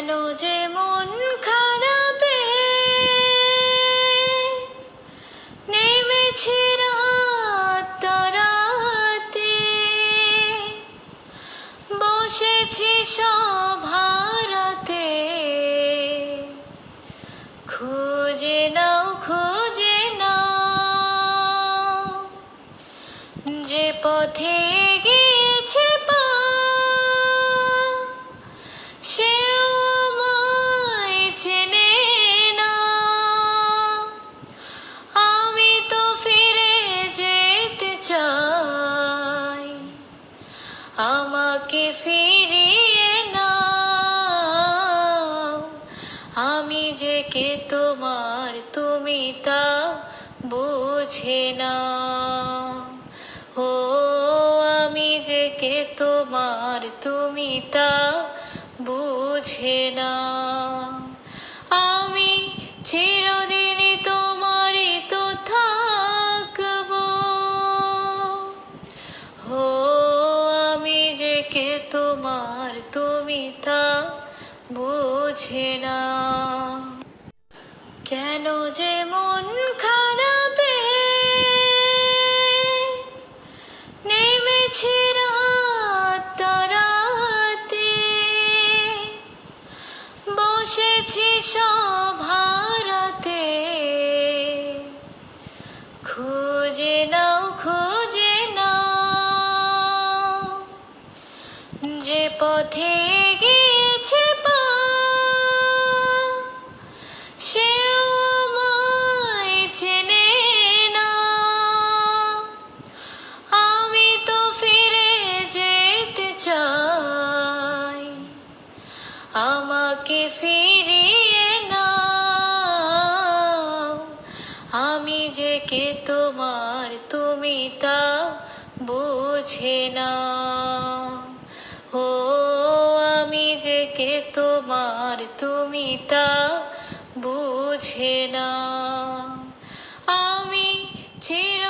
কেন যে মন খারাপে নেমেছি রাত তারাতে, বসেছি সব হারাতে। খুঁজে নাও খুঁজে নাও, যে পথে গিয়েছে পা, সেও আমায় চেনে না। আমি তো ফিরে যেতে চাই, আমাকে ফিরিয়ে নাও। আমি যে কে তোমার, তুমি তা বুঝে না। ও আমি যে কে তোমার, তুমি তা বুঝে না। আমি চিরদিনই তোমারই তো থাকবো। ও আমি যে কে তোমার, তুমি তা বুঝে না। কেন যে মন খারাপে নেমেছি রাত তারাতে, বসেছি সব হারাতে। খুঁজে নাও খুঁজে নাও, যে পথে গিয়েছে পা, সেও আমায় চেনে না। আমি তো ফিরে যেতে চাই, আমাকে ফিরিয়ে নাও। আমি যে কে তোমার, তুমি তা বুঝে না। ও আমি যে কে তোমার, তুমি তা বুঝে না। আমি চির